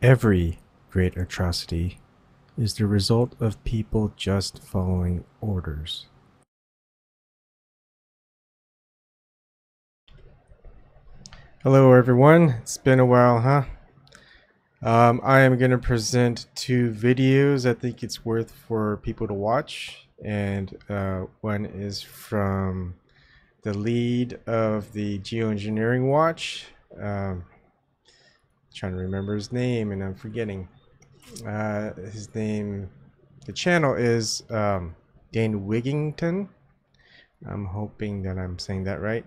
Every great atrocity is the result of people just following orders. Hello everyone, it's been a while, huh? I am going to present two videos I think it's worth for people to watch, and one is from the lead of the Geoengineering watch. Trying to remember his name and I'm forgetting. His name, the channel is Dane Wigington. I'm hoping that I'm saying that right.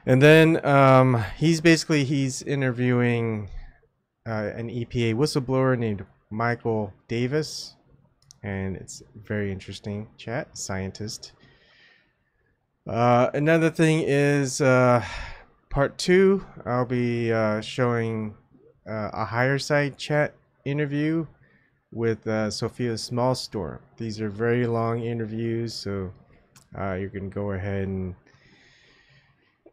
And then he's interviewing an EPA whistleblower named Michael Davis, and it's very interesting chat. Scientist. Another thing is part 2. I'll be showing a higher side chat interview with Sofia Smallstorm. These are very long interviews, so you can go ahead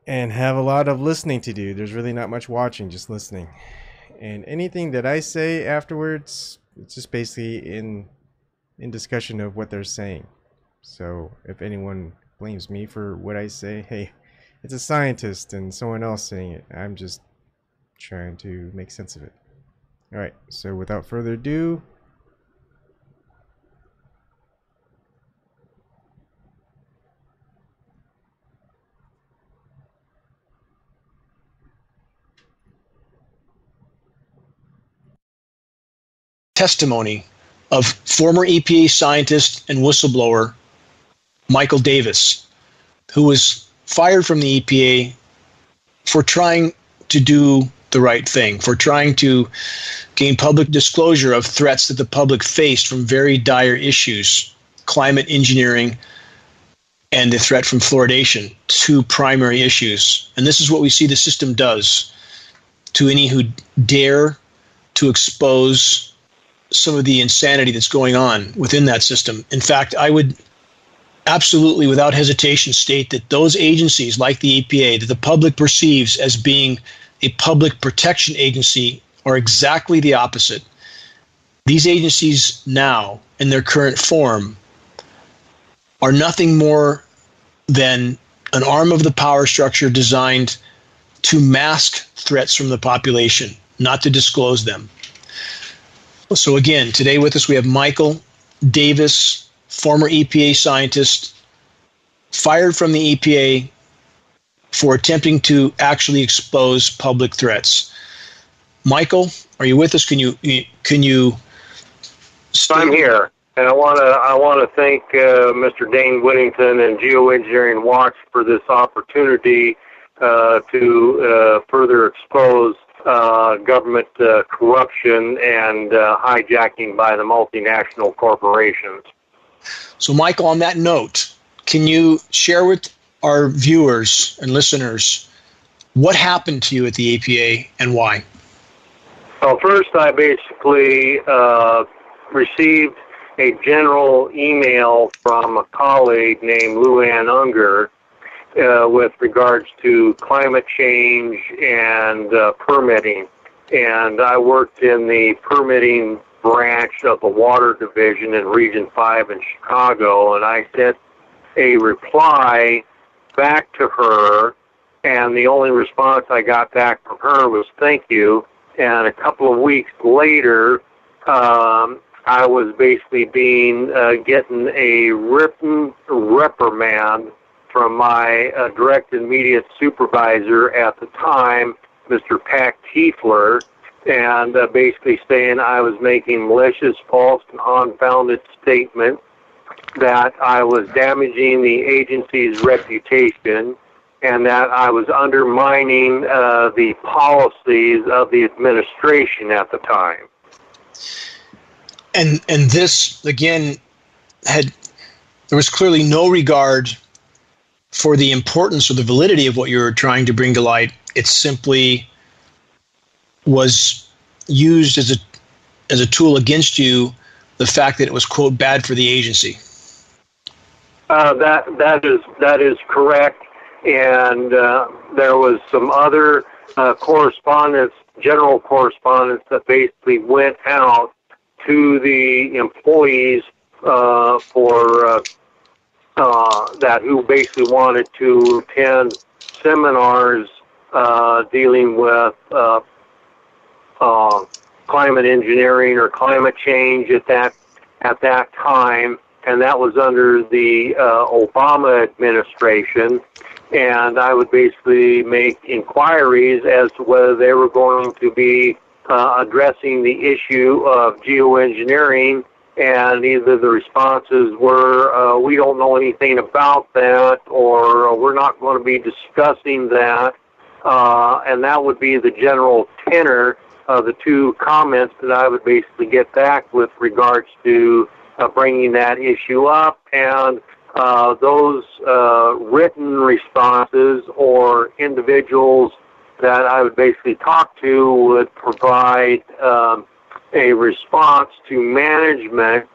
and have a lot of listening to do. There's really not much watching, just listening. And anything that I say afterwards, it's just basically in discussion of what they're saying. So if anyone blames me for what I say, hey, it's a scientist and someone else saying it. I'm just trying to make sense of it. All right, so without further ado, testimony of former EPA scientist and whistleblower Michael Davis, who was fired from the EPA for trying to do the right thing, for trying to gain public disclosure of threats that the public faced from very dire issues, climate engineering and the threat from fluoridation, two primary issues. And this is what we see the system does to any who dare to expose some of the insanity that's going on within that system. In fact, I would absolutely, without hesitation, state that those agencies like the EPA that the public perceives as being a public protection agency are exactly the opposite. These agencies now, in their current form, are nothing more than an arm of the power structure designed to mask threats from the population, not to disclose them. So again, today with us we have Michael Davis, former EPA scientist, fired from the EPA for attempting to actually expose public threats. Michael, are you with us? Can you I'm here, and I want to thank Mr. Dane Whittington and Geoengineering Watch for this opportunity to further expose government corruption and hijacking by the multinational corporations. So, Michael, on that note, can you share with our viewers and listeners what happened to you at the EPA and why? Well, first, I basically received a general email from a colleague named Luann Unger with regards to climate change and permitting. And I worked in the permitting branch of the Water Division in Region 5 in Chicago, and I sent a reply back to her, and the only response I got back from her was thank you. And a couple of weeks later, I was basically getting a written reprimand from my direct and immediate supervisor at the time, Mr. Pack Tiefler, and basically saying I was making malicious, false, and unfounded statements, that I was damaging the agency's reputation, and that I was undermining the policies of the administration at the time. And this, again, there was clearly no regard for the importance or the validity of what you were trying to bring to light. It simply was used as a tool against you, the fact that it was, quote, bad for the agency. That is correct, and there was some other correspondence general correspondence that basically went out to the employees for that who basically wanted to attend seminars dealing with climate engineering or climate change at that time, and that was under the Obama administration. And I would basically make inquiries as to whether they were going to be addressing the issue of geoengineering, and either the responses were, we don't know anything about that, or we're not going to be discussing that. And that would be the general tenor of the two comments that I would basically get back with regards to bringing that issue up. And those written responses or individuals that I would basically talk to would provide a response to management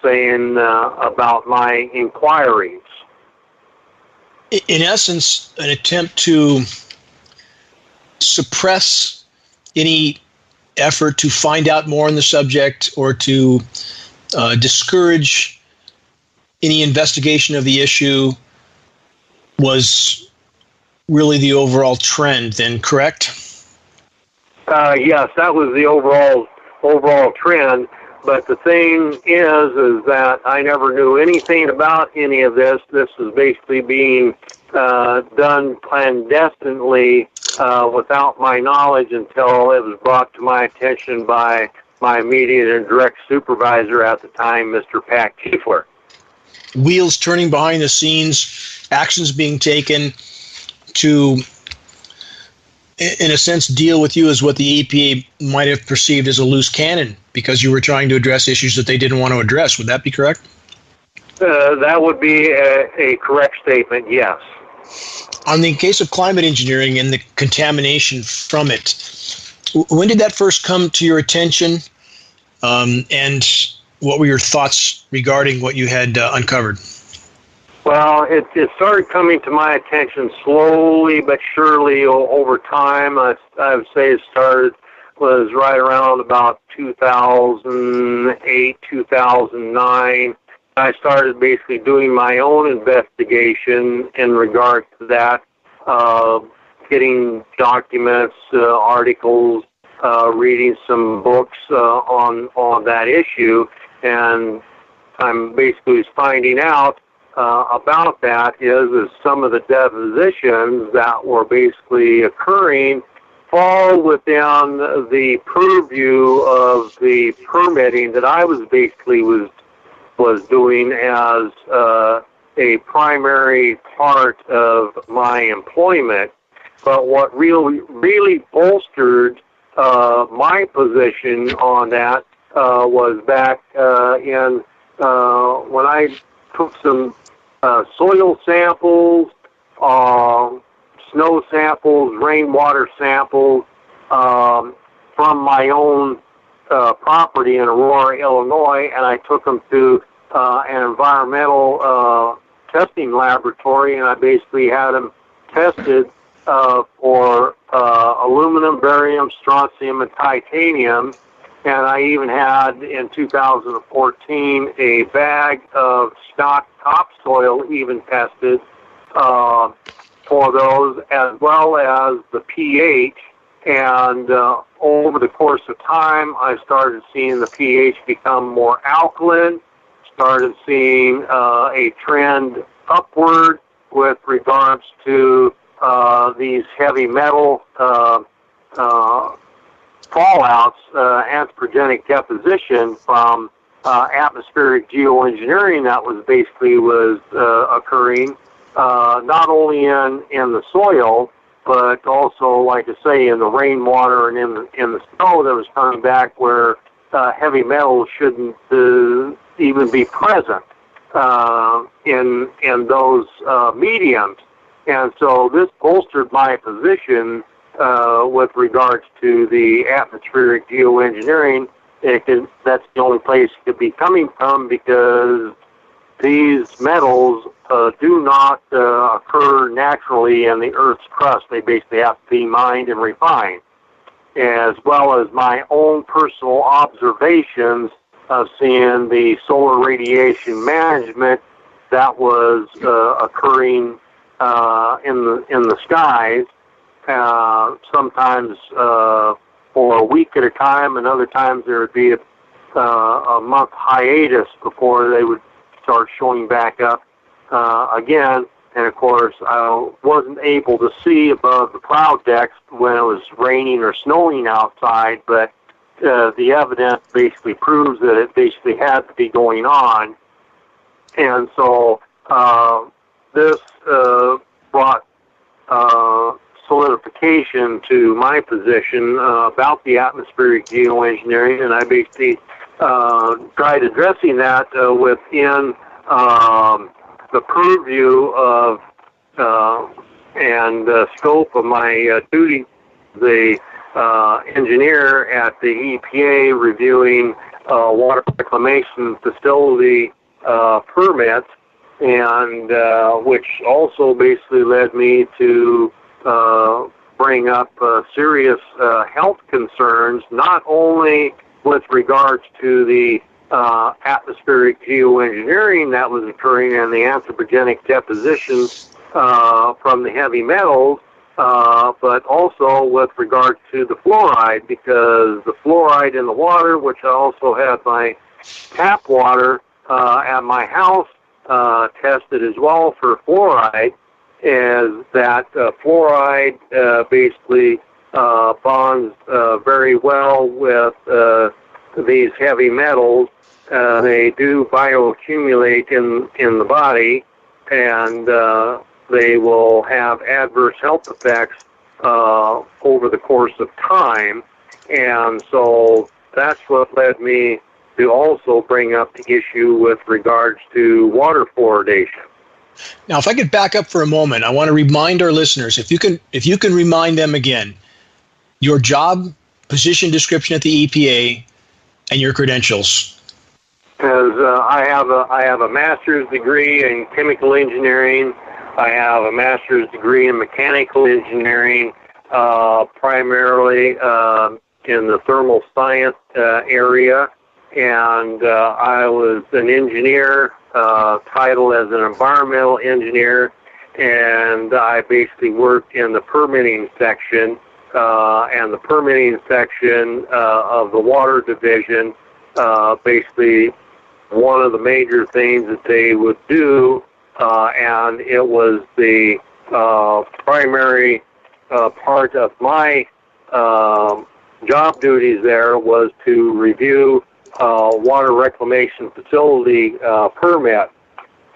saying about my inquiries. In essence, an attempt to suppress any effort to find out more on the subject or to discourage any investigation of the issue was really the overall trend then, correct? Yes, that was the overall trend. But the thing is that I never knew anything about any of this. This was basically being done clandestinely without my knowledge until it was brought to my attention by my immediate and direct supervisor at the time, Mr. Pat Kiefler. Wheels turning behind the scenes, actions being taken to, in a sense, deal with you as what the EPA might have perceived as a loose cannon because you were trying to address issues that they didn't want to address. Would that be correct? That would be a correct statement, yes. On the case of climate engineering and the contamination from it, when did that first come to your attention, and what were your thoughts regarding what you had uncovered? Well, it started coming to my attention slowly but surely over time. I would say it was right around about 2008, 2009. I started basically doing my own investigation in regard to that, getting documents, articles, reading some books on that issue, and I'm basically finding out about that is some of the depositions that were basically occurring fall within the purview of the permitting that I was basically was doing as a primary part of my employment. But what really bolstered my position on that was back in when I took some soil samples, snow samples, rainwater samples from my own property in Aurora, Illinois, and I took them to an environmental testing laboratory, and I basically had them tested for aluminum, barium, strontium, and titanium. And I even had, in 2014, a bag of stock topsoil even tested for those, as well as the pH. And over the course of time, I started seeing the pH become more alkaline, started seeing a trend upward with regards to these heavy metal fallouts, anthropogenic deposition from atmospheric geoengineering that was occurring, not only in the soil, but also, like I say, in the rainwater and in the snow that was coming back, where heavy metals shouldn't even be present in those mediums. And so this bolstered my position with regards to the atmospheric geoengineering. That's the only place it could be coming from, because these metals do not occur naturally in the Earth's crust. They basically have to be mined and refined. as well as my own personal observations of seeing the solar radiation management that was occurring in the skies, sometimes for a week at a time, and other times there would be a month hiatus before they would start showing back up again. And of course, I wasn't able to see above the cloud decks when it was raining or snowing outside, but the evidence basically proves that it basically had to be going on. And so this brought solidification to my position about the atmospheric geoengineering, and I basically tried addressing that within the purview of and scope of my duty, the engineer at the EPA reviewing water reclamation facility permits, and which also basically led me to bring up serious health concerns, not only with regards to the atmospheric geoengineering that was occurring and the anthropogenic deposition from the heavy metals, but also with regard to the fluoride, because the fluoride in the water, which I also had my tap water at my house tested as well for fluoride, is that fluoride basically bonds very well with these heavy metals. They do bioaccumulate in the body, and they will have adverse health effects over the course of time. And so that's what led me to also bring up the issue with regards to water fluoridation. Now, if I could back up for a moment, I want to remind our listeners, if you can remind them again, your job, position description at the EPA, and your credentials. Because I have a master's degree in chemical engineering. I have a master's degree in mechanical engineering, primarily in the thermal science area. And I was an engineer, titled as an environmental engineer, and I basically worked in the permitting section, and the permitting section of the water division. Basically, one of the major things that they would do, and it was the primary part of my job duties there, was to review water reclamation facility permit,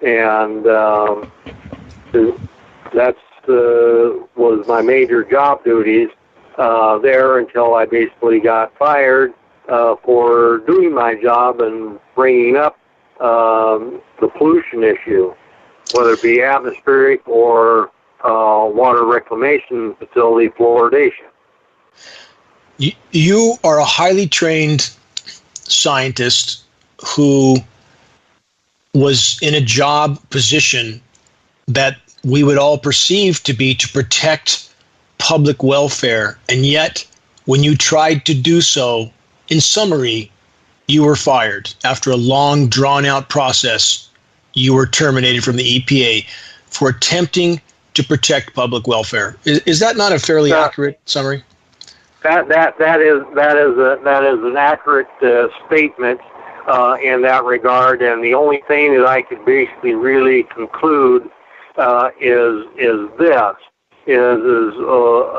and that's was my major job duties there until I basically got fired for doing my job and bringing up the pollution issue, whether it be atmospheric or water reclamation facility fluoridation. You are a highly trained scientist who was in a job position that we would all perceive to be to protect public welfare, and yet when you tried to do so, in summary, you were fired. After a long, drawn-out process, you were terminated from the EPA for attempting to protect public welfare. Is that not a fairly accurate summary? That is an accurate statement in that regard, and the only thing that I could basically really conclude is this: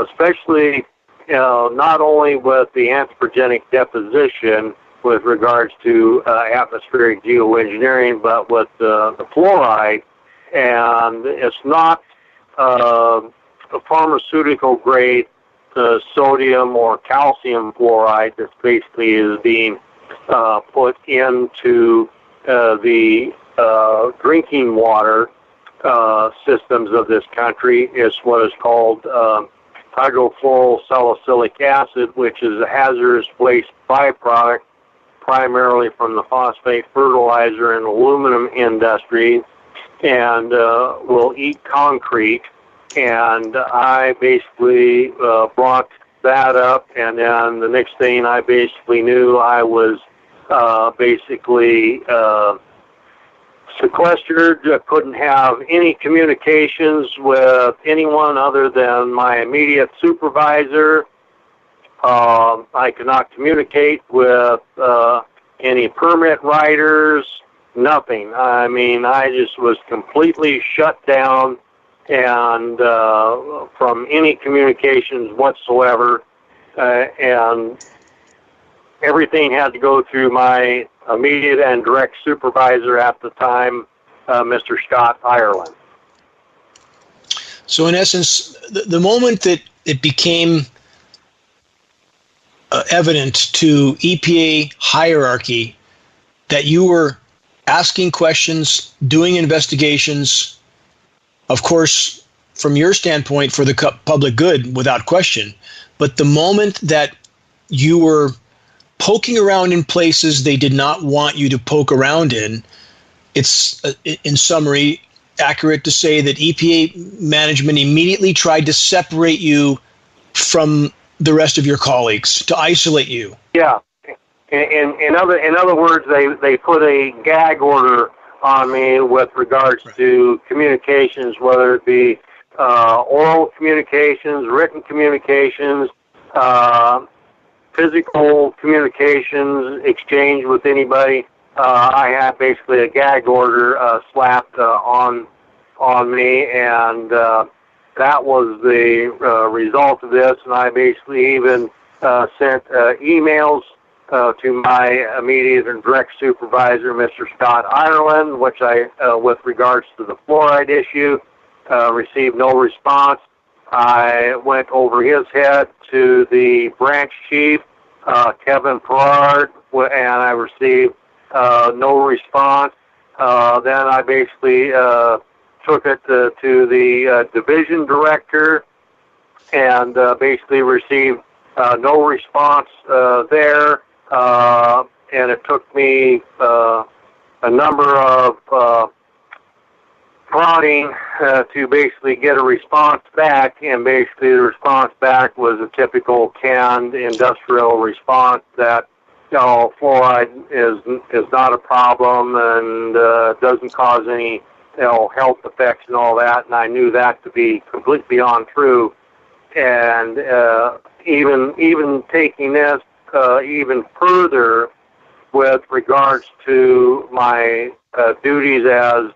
especially not only with the anthropogenic deposition with regards to atmospheric geoengineering, but with the fluoride, and it's not a pharmaceutical grade sodium or calcium fluoride that basically is being put into the drinking water systems of this country. It's what is called hydrofluorosalicylic acid, which is a hazardous waste byproduct primarily from the phosphate fertilizer and aluminum industry, and will eat concrete. And I basically brought that up, and then the next thing I basically knew, I was basically sequestered. I couldn't have any communications with anyone other than my immediate supervisor. I could not communicate with any permit writers, nothing. I mean, I just was completely shut down and from any communications whatsoever, and everything had to go through my immediate and direct supervisor at the time, Mr. Scott Ireland. So in essence, the moment that it became evident to EPA hierarchy that you were asking questions, doing investigations, of course, from your standpoint, for the public good, without question, but the moment that you were poking around in places they did not want you to poke around in, it's, in summary, accurate to say that EPA management immediately tried to separate you from the rest of your colleagues, to isolate you. Yeah. In other words, they put a gag order on me with regards to communications, whether it be oral communications, written communications, physical communications, exchange with anybody. I had basically a gag order slapped on me, and that was the result of this. And I basically even sent emails to my immediate and direct supervisor, Mr. Scott Ireland, which I, with regards to the fluoride issue, received no response. I went over his head to the branch chief, Kevin Perard, and I received no response. Then I basically took it to the division director and basically received no response there. And it took me a number of prodding to basically get a response back, and basically the response back was a typical canned industrial response that, you know, fluoride is not a problem and doesn't cause any, you know, health effects and all that, and I knew that to be completely untrue. And even taking this even further with regards to my duties as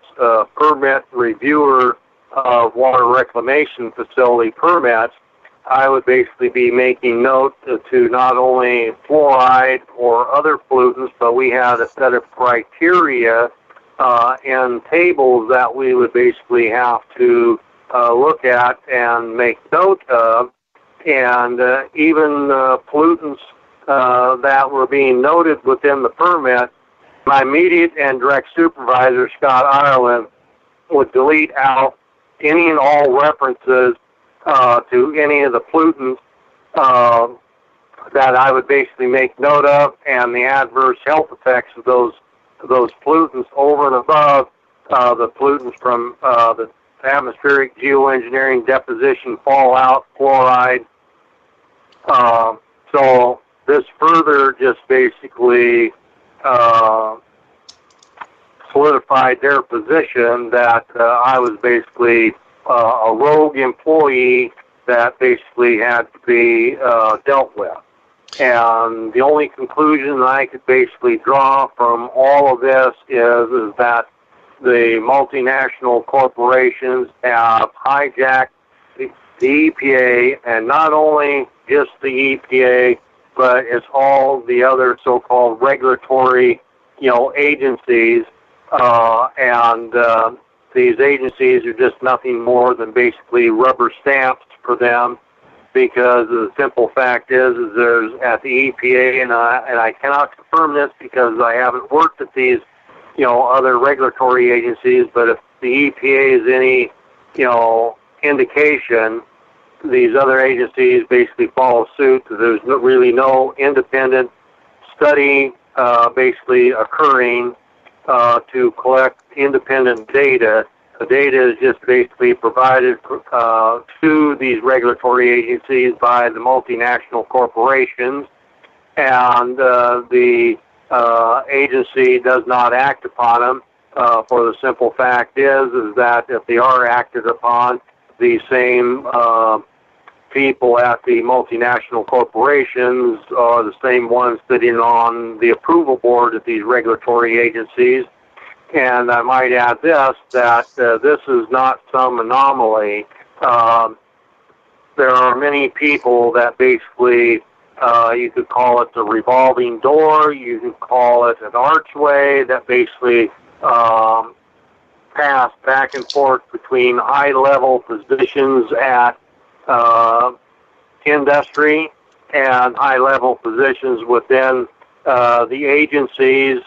permit reviewer of water reclamation facility permits, I would basically be making note to not only fluoride or other pollutants, but we had a set of criteria and tables that we would basically have to look at and make note of, and even pollutants that were being noted within the permit. My immediate and direct supervisor, Scott Ireland, would delete out any and all references to any of the pollutants that I would basically make note of, and the adverse health effects of those pollutants over and above the pollutants from the atmospheric geoengineering, deposition, fallout, fluoride. So this further just basically solidified their position that I was basically a rogue employee that basically had to be dealt with. And the only conclusion I could basically draw from all of this is that the multinational corporations have hijacked the EPA, and not only just the EPA, but it's all the other so-called regulatory, you know, agencies, and these agencies are just nothing more than basically rubber stamps for them, because the simple fact is there's at the EPA, and I cannot confirm this because I haven't worked at these, you know, other regulatory agencies, but if the EPA is any, you know, indication, these other agencies basically follow suit. There's really no independent study basically occurring to collect independent data The data is just basically provided to these regulatory agencies by the multinational corporations, and the agency does not act upon them. For the simple fact is that if they are acted upon, the same people at the multinational corporations are the same ones sitting on the approval board at these regulatory agencies. And I might add this, that this is not some anomaly. There are many people that basically, you could call it the revolving door, you could call it an archway, that basically pass back and forth between high-level positions at industry and high-level positions within the agencies.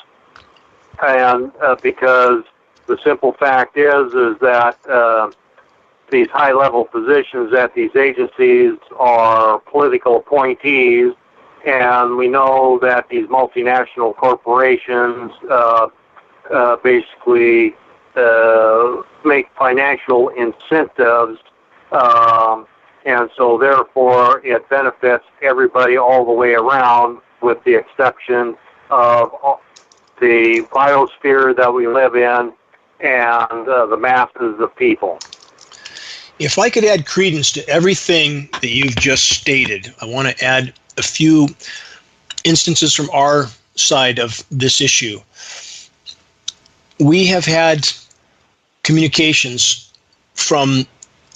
And because the simple fact is that these high-level positions at these agencies are political appointees, and we know that these multinational corporations basically make financial incentives, and so therefore it benefits everybody all the way around, with the exception of the biosphere that we live in and the masses of people. If I could add credence to everything that you've just stated, I want to add a few instances from our side of this issue. We have had communications from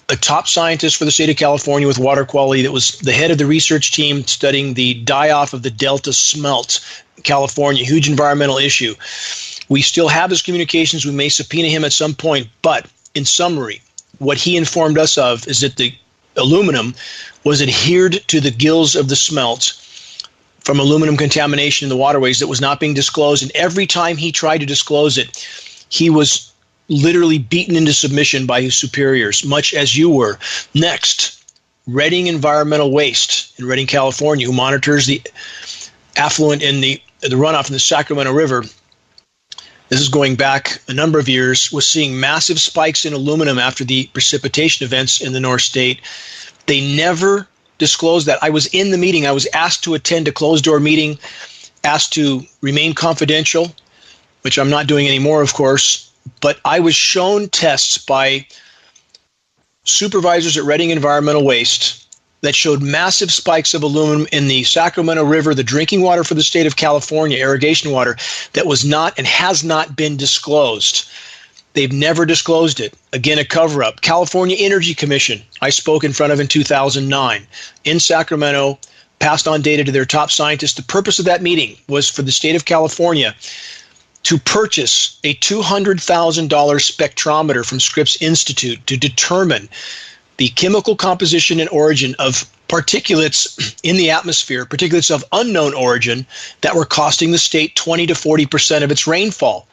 a top scientist for the state of California with water quality that was the head of the research team studying the die-off of the Delta smelt, California, huge environmental issue. We still have his communications. We may subpoena him at some point, but in summary, what he informed us of is that the aluminum was adhered to the gills of the smelt from aluminum contamination in the waterways that was not being disclosed, and every time he tried to disclose it, he was literally beaten into submission by his superiors, much as you were. Next, Redding Environmental Waste in Redding, California, who monitors the affluent in the runoff in the Sacramento River. This is going back a number of years, was seeing massive spikes in aluminum after the precipitation events in the North State. They never disclosed that. I was in the meeting. I was asked to attend a closed-door meeting, asked to remain confidential, which I'm not doing anymore, of course. But I was shown tests by supervisors at Redding Environmental Waste that showed massive spikes of aluminum in the Sacramento River, the drinking water for the state of California, irrigation water, that was not and has not been disclosed. They've never disclosed it. Again, a cover-up. California Energy Commission, I spoke in front of in 2009, in Sacramento, passed on data to their top scientists. The purpose of that meeting was for the state of California to purchase a $200,000 spectrometer from Scripps Institute to determine the chemical composition and origin of particulates in the atmosphere, particulates of unknown origin that were costing the state 20 to 40% of its rainfall.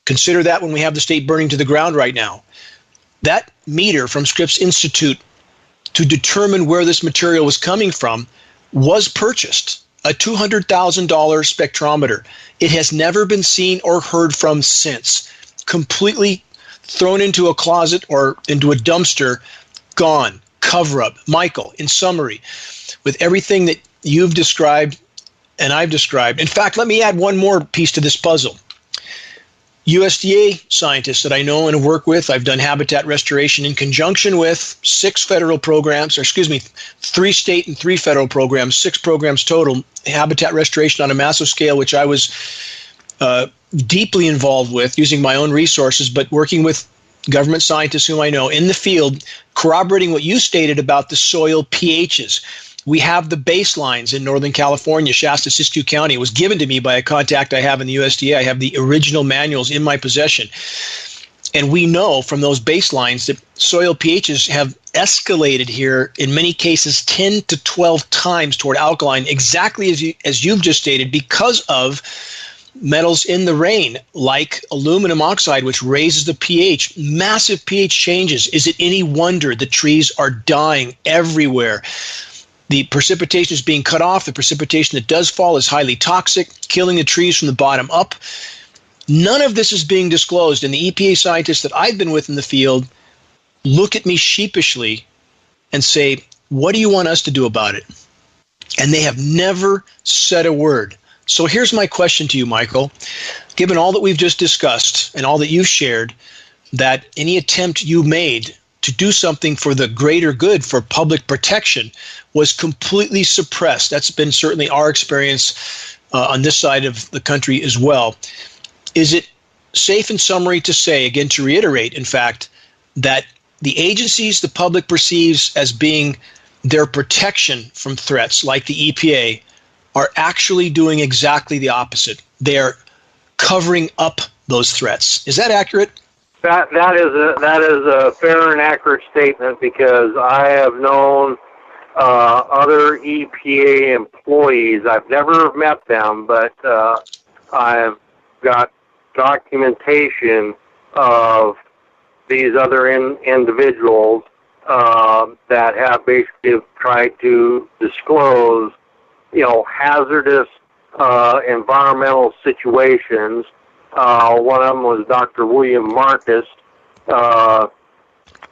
Consider that when we have the state burning to the ground right now. That meter from Scripps Institute to determine where this material was coming from was purchased. A $200,000 spectrometer. It has never been seen or heard from since. Completely thrown into a closet or into a dumpster, gone, cover up. Michael, in summary, with everything that you've described and I've described. In fact, let me add one more piece to this puzzle. USDA scientists that I know and work with, I've done habitat restoration in conjunction with 3 state and 3 federal programs, 6 programs total, habitat restoration on a massive scale, which I was deeply involved with using my own resources, but working with government scientists whom I know in the field, corroborating what you stated about the soil pHs. We have the baselines in Northern California, Shasta, Siskiyou County. It was given to me by a contact I have in the USDA. I have the original manuals in my possession. And we know from those baselines that soil pHs have escalated here, in many cases 10 to 12 times toward alkaline, exactly as you've just stated, because of metals in the rain, like aluminum oxide, which raises the pH. Massive pH changes. Is it any wonder the trees are dying everywhere? The precipitation is being cut off. The precipitation that does fall is highly toxic, killing the trees from the bottom up. None of this is being disclosed, and the EPA scientists that I've been with in the field look at me sheepishly and say, what do you want us to do about it? And they have never said a word. So here's my question to you, Michael. Given all that we've just discussed and all that you've shared, that any attempt you made to do something for the greater good, for public protection, was completely suppressed. That's been certainly our experience on this side of the country as well. Is it safe in summary to say, again, to reiterate, in fact, that the agencies the public perceives as being their protection from threats, like the EPA, are actually doing exactly the opposite? They are covering up those threats. Is that accurate? That is a fair and accurate statement, because I have known other EPA employees. I've never met them, but I've got documentation of these other individuals that have basically tried to disclose, hazardous environmental situations. One of them was Dr. William Marcus.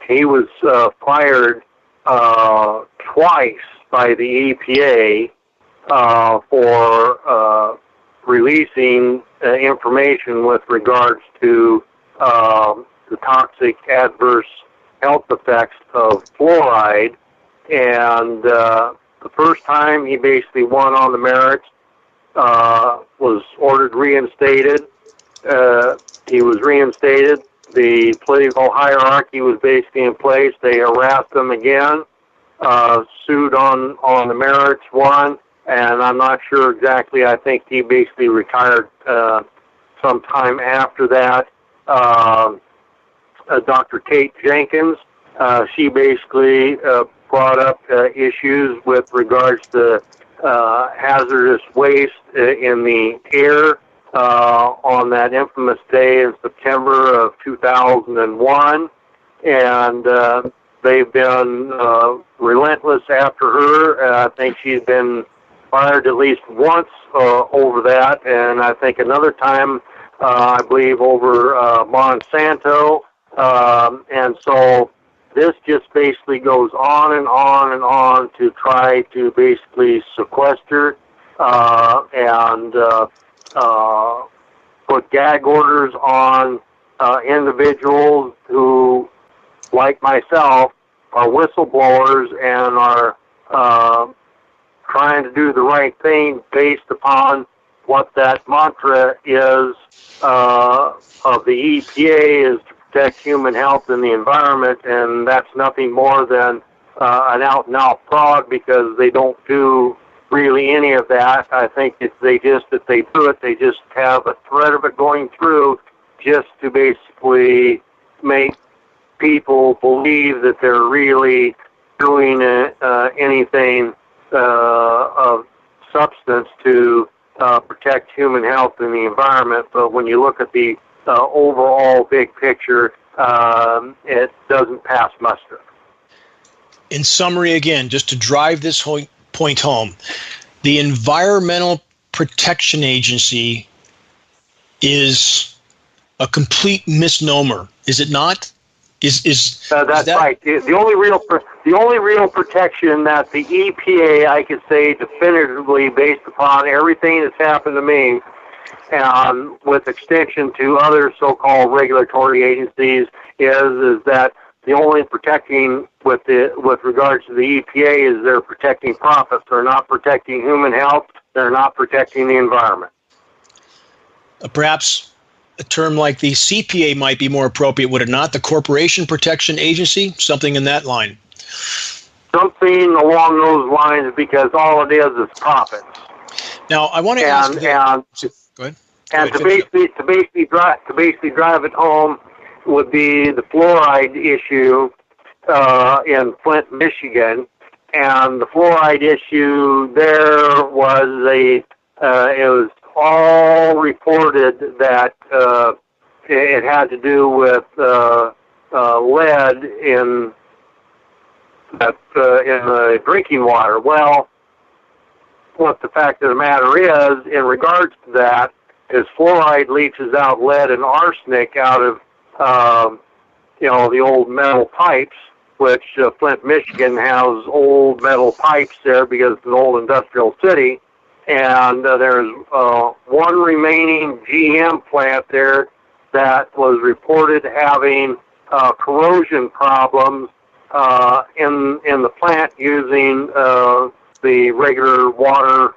He was fired twice by the EPA for releasing information with regards to the toxic adverse health effects of fluoride. And the first time he basically won on the merits, was ordered reinstated. He was reinstated. The political hierarchy was basically in place. They harassed him again, sued on the merits, won, and I'm not sure exactly. I think he basically retired sometime after that. Dr. Kate Jenkins, she basically brought up issues with regards to hazardous waste in the air on that infamous day in September of 2001, and they've been relentless after her. I think she's been fired at least once over that, and I think another time, I believe, over Monsanto. And so this just basically goes on and on and on to try to basically sequester and put gag orders on individuals who, like myself, are whistleblowers and are trying to do the right thing based upon what that mantra is of the EPA, is to protect human health and the environment, and that's nothing more than an out-and-out fraud, because they don't do really any of that. I think if they do it, they just have a threat of it going through, just to basically make people believe that they're really doing anything of substance to protect human health and the environment. But when you look at the overall big picture, it doesn't pass muster. In summary, again, just to drive this point home, the Environmental Protection Agency is a complete misnomer, is it not? That's right. The only real protection that the EPA, I could say definitively, based upon everything that's happened to me, and with extension to other so-called regulatory agencies, is that the only protecting with regards to the EPA is they're protecting profits. They're not protecting human health. They're not protecting the environment. Perhaps a term like the CPA might be more appropriate, would it not? The Corporation Protection Agency, something in that line. Something along those lines, because all it is profits. Now, I want to ask. Go ahead. And to basically drive it home would be the fluoride issue in Flint, Michigan, and the fluoride issue there was it was all reported that it had to do with lead in the drinking water. Well, what the fact of the matter is, in regards to that, is fluoride leaches out lead and arsenic out of the old metal pipes, which Flint, Michigan has old metal pipes there because it's an old industrial city. And there's one remaining GM plant there that was reported having corrosion problems in the plant using the regular water,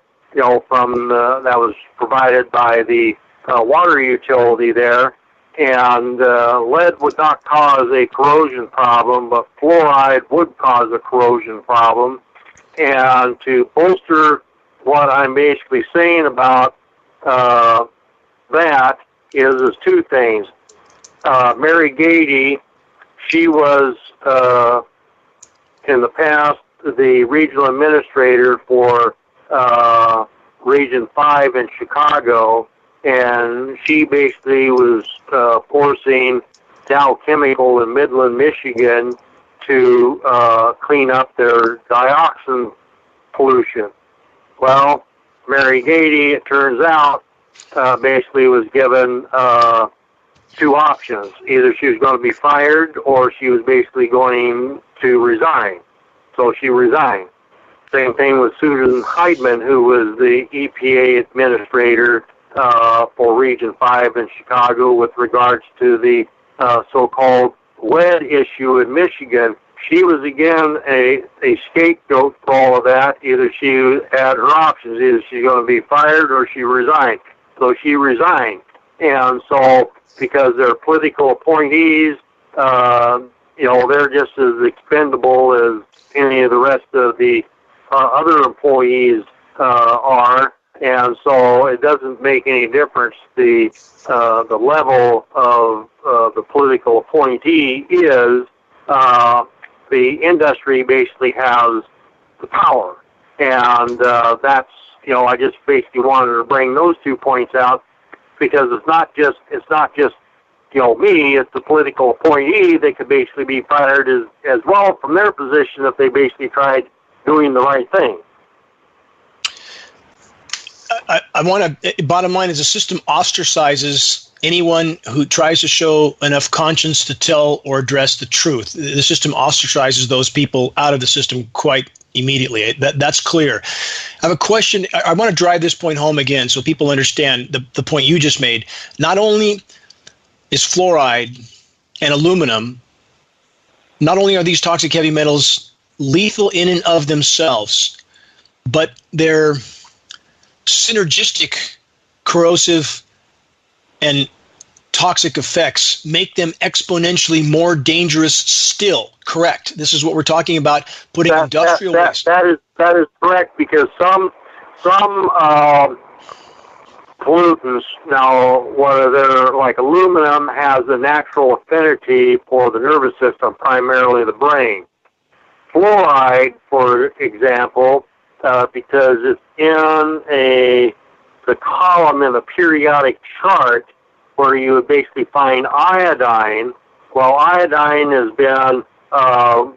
from that was provided by the water utility there. And lead would not cause a corrosion problem, but fluoride would cause a corrosion problem. And to bolster what I'm basically saying about that is two things. Mary Gady, she was in the past the regional administrator for Region 5 in Chicago, and she basically was forcing Dow Chemical in Midland, Michigan to clean up their dioxin pollution. Well, Mary Gady, it turns out, basically was given two options. Either she was going to be fired or she was basically going to resign. So she resigned. Same thing with Susan Heidman, who was the EPA administrator for Region 5 in Chicago with regards to the so-called lead issue in Michigan. She was, again, a scapegoat for all of that. Either she had her options. Either she's going to be fired or she resigned. So she resigned. And so, because they're political appointees, they're just as expendable as any of the rest of the other employees are. And so it doesn't make any difference the level of the political appointee is. The industry basically has the power, and that's I just basically wanted to bring those 2 points out because it's not just me, it's the political appointee. They could basically be fired as well from their position if they basically tried doing the right thing. I want to, bottom line is the system ostracizes anyone who tries to show enough conscience to tell or address the truth. The system ostracizes those people out of the system quite immediately. That's clear. I have a question. I want to drive this point home again so people understand the point you just made. Not only is fluoride and aluminum, not only are these toxic heavy metals lethal in and of themselves, but they're synergistic, corrosive, and toxic effects make them exponentially more dangerous still. Correct. This is what we're talking about, putting industrial waste. That is correct, because some pollutants, now whether they're like aluminum, has a natural affinity for the nervous system, primarily the brain. Fluoride, for example, because it's in the column in the periodic chart where you would basically find iodine. Well, iodine has been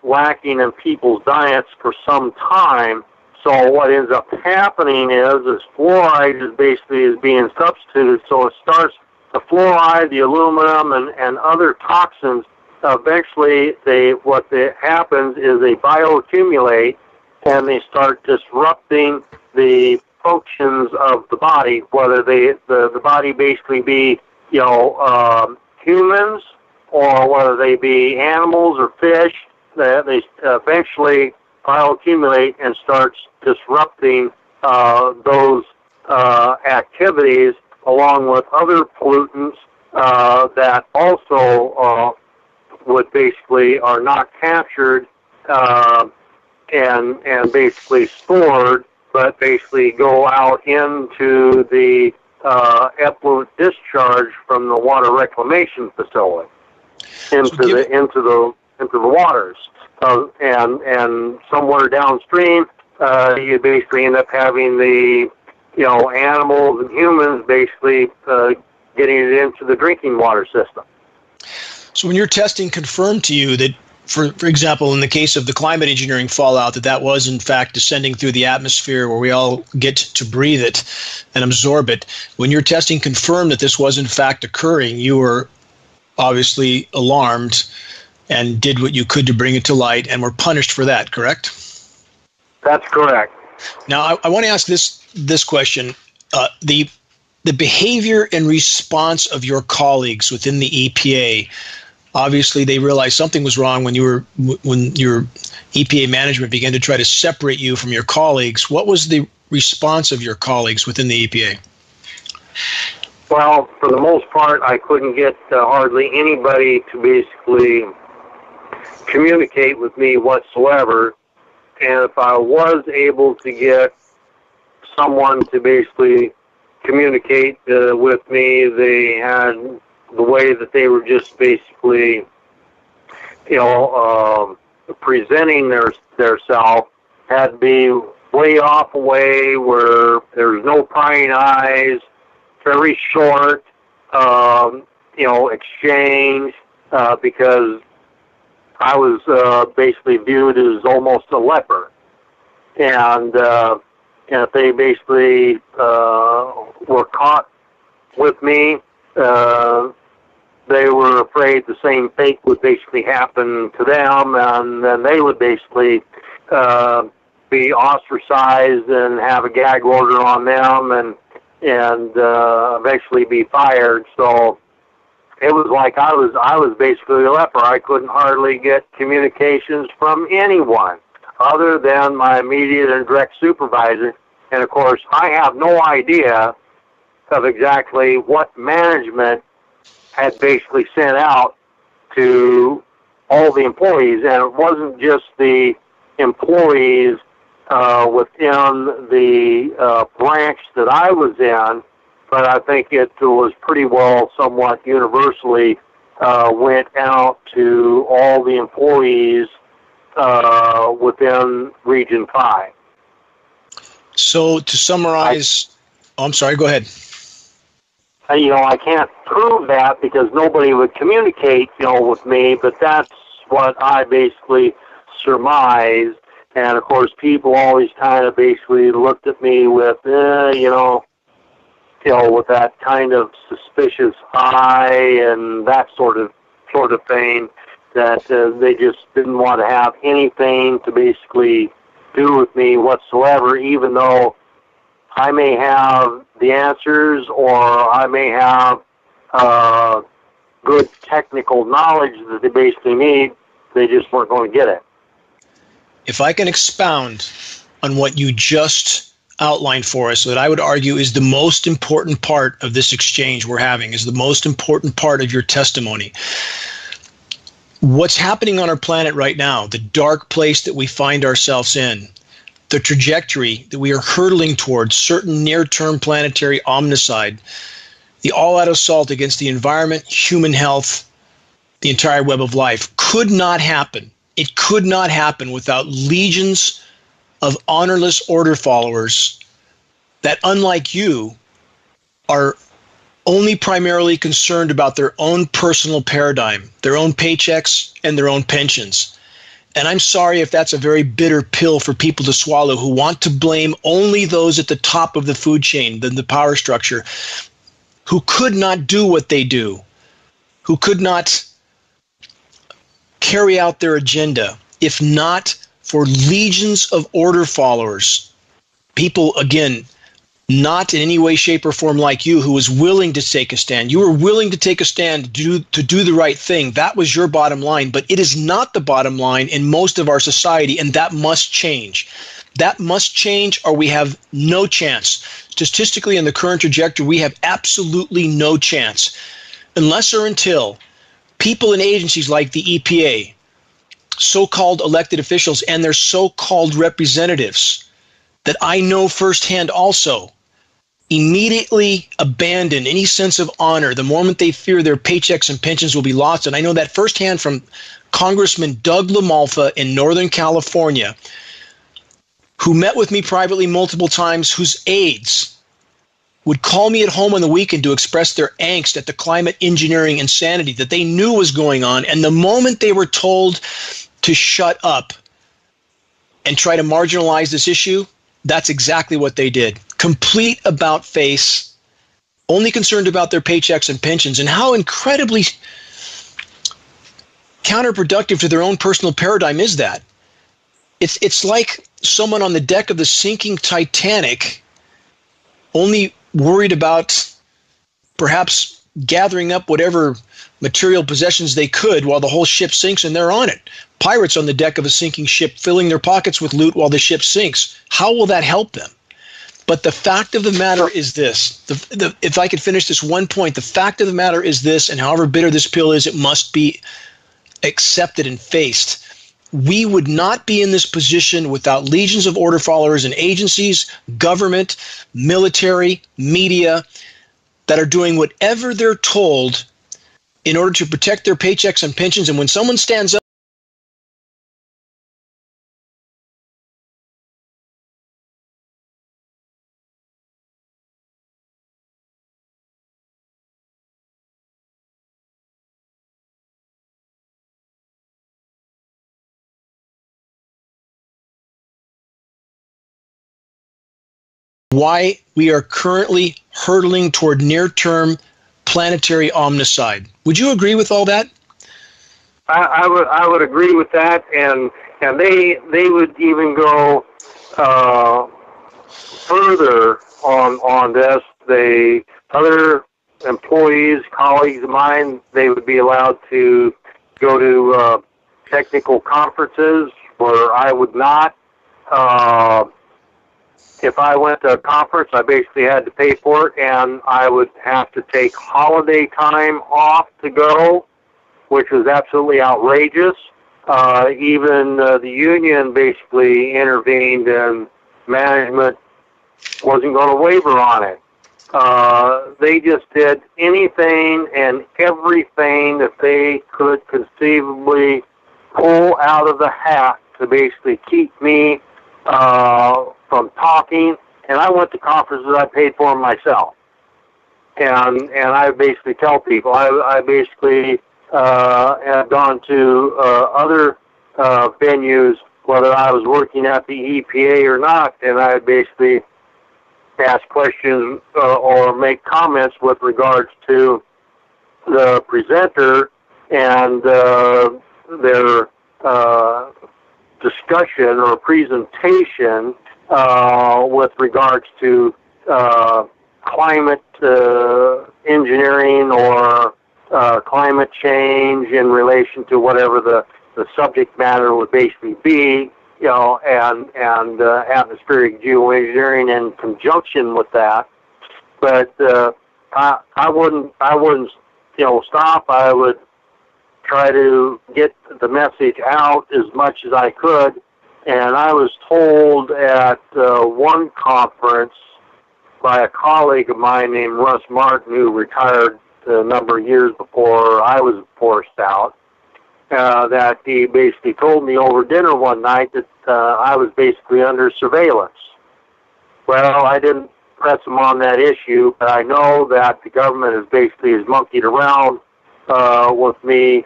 lacking in people's diets for some time. So what ends up happening is fluoride is basically being substituted. So it starts the fluoride, the aluminum, and other toxins. Eventually, what happens is they bioaccumulate and they start disrupting the functions of the body, whether the body basically be humans or whether they be animals or fish. They eventually bioaccumulate and starts disrupting those activities, along with other pollutants that also would basically are not captured and basically stored, but basically go out into the effluent discharge from the water reclamation facility into the waters, and somewhere downstream, you basically end up having the animals and humans basically getting it into the drinking water system. So when your testing confirmed to you that for example, in the case of the climate engineering fallout, that was in fact descending through the atmosphere where we all get to breathe it and absorb it. When your testing confirmed that this was in fact occurring, you were obviously alarmed and did what you could to bring it to light and were punished for that, correct? That's correct. Now, I want to ask this question. The behavior and response of your colleagues within the EPA, obviously they realized something was wrong when your EPA management began to try to separate you from your colleagues. What was the response of your colleagues within the EPA? Well, for the most part, I couldn't get hardly anybody to basically communicate with me whatsoever. And if I was able to get someone to basically communicate with me, they had the way that they were just basically, presenting their self had to be way off away where there's no prying eyes, very short, exchange, because I was basically viewed as almost a leper. And if they basically were caught with me, they were afraid the same fate would basically happen to them, and then they would basically be ostracized and have a gag order on them and eventually be fired. So it was like I was basically a leper. I couldn't hardly get communications from anyone other than my immediate and direct supervisor. And of course, I have no idea of exactly what management had basically sent out to all the employees. And it wasn't just the employees within the branch that I was in, but I think it was pretty well somewhat universally went out to all the employees within Region 5. So to summarize, I'm sorry, go ahead. I can't prove that because nobody would communicate, with me, but that's what I basically surmised. And of course, people always kind of basically looked at me with, with that kind of suspicious eye and that sort of thing, that they just didn't want to have anything to basically do with me whatsoever, even though I may have the answers or I may have good technical knowledge that they basically need. They just weren't going to get it. If I can expound on what you just outlined for us, that I would argue is the most important part of this exchange we're having, is the most important part of your testimony. What's happening on our planet right now, the dark place that we find ourselves in, the trajectory that we are hurtling towards, certain near-term planetary omnicide, the all-out assault against the environment, human health, the entire web of life, could not happen. It could not happen without legions of honorless order followers that, unlike you, are only primarily concerned about their own personal paradigm, their own paychecks, and their own pensions. And I'm sorry if that's a very bitter pill for people to swallow who want to blame only those at the top of the food chain, the power structure, who could not do what they do, who could not carry out their agenda, if not for legions of order followers, people, again, not in any way, shape, or form like you, who was willing to take a stand. You were willing to take a stand to do the right thing. That was your bottom line, but it is not the bottom line in most of our society, and that must change. That must change, or we have no chance. Statistically, in the current trajectory, we have absolutely no chance, unless or until people in agencies like the EPA, so-called elected officials, and their so-called representatives that I know firsthand also, immediately abandon any sense of honor the moment they fear their paychecks and pensions will be lost. And I know that firsthand from Congressman Doug LaMalfa in Northern California, who met with me privately multiple times, whose aides would call me at home on the weekend to express their angst at the climate engineering insanity that they knew was going on. And the moment they were told to shut up and try to marginalize this issue, that's exactly what they did. Complete about face, only concerned about their paychecks and pensions, and how incredibly counterproductive to their own personal paradigm is that? It's like someone on the deck of the sinking Titanic, only worried about perhaps gathering up whatever material possessions they could while the whole ship sinks and they're on it. Pirates on the deck of a sinking ship filling their pockets with loot while the ship sinks. How will that help them? But the fact of the matter is this. If I could finish this one point, the fact of the matter is this, and however bitter this pill is, it must be accepted and faced. We would not be in this position without legions of order followers and agencies, government, military, media that are doing whatever they're told in order to protect their paychecks and pensions. And when someone stands up, why we are currently hurtling toward near-term planetary omnicide. Would you agree with all that? I would agree with that, and they would even go further on this. Other employees, colleagues of mine, they would be allowed to go to technical conferences where I would not. If I went to a conference, I basically had to pay for it, and I would have to take holiday time off to go, which was absolutely outrageous. Even the union basically intervened, and management wasn't going to waver on it. They just did anything and everything that they could conceivably pull out of the hat to basically keep me from talking, and I went to conferences I paid for myself. And I basically tell people, I basically have gone to other venues, whether I was working at the EPA or not, and I basically ask questions or make comments with regards to the presenter and their discussion or presentation with regards to climate engineering or climate change in relation to whatever the subject matter would basically be, and atmospheric geoengineering in conjunction with that. But I wouldn't stop. I would try to get the message out as much as I could. And I was told at one conference by a colleague of mine named Russ Martin, who retired a number of years before I was forced out, that he basically told me over dinner one night that I was basically under surveillance. Well, I didn't press him on that issue, but I know that the government has monkeyed around with me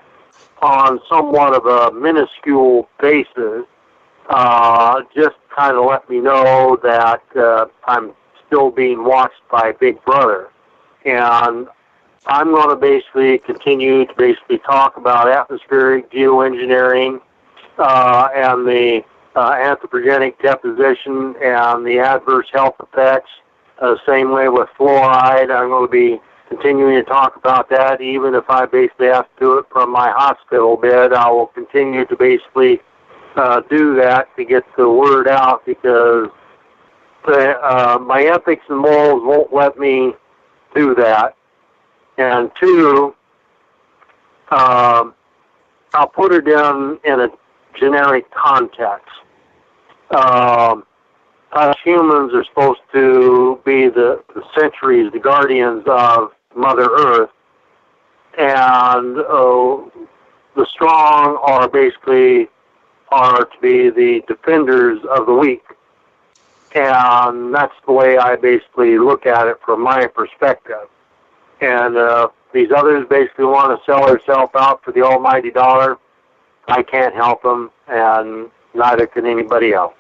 on somewhat of a minuscule basis, just kind of let me know that I'm still being watched by Big Brother. And I'm going to basically continue to talk about atmospheric geoengineering and the anthropogenic deposition and the adverse health effects. Same way with fluoride. I'm going to be continuing to talk about that, even if I basically have to do it from my hospital bed. I will continue to basically do that to get the word out, because my ethics and morals won't let me do that. And two, I'll put it in a generic context. Us humans are supposed to be the centuries, the guardians of Mother Earth, and the strong are to be the defenders of the weak. And that's the way I basically look at it from my perspective. And these others basically want to sell themselves out for the almighty dollar. I can't help them, and neither can anybody else.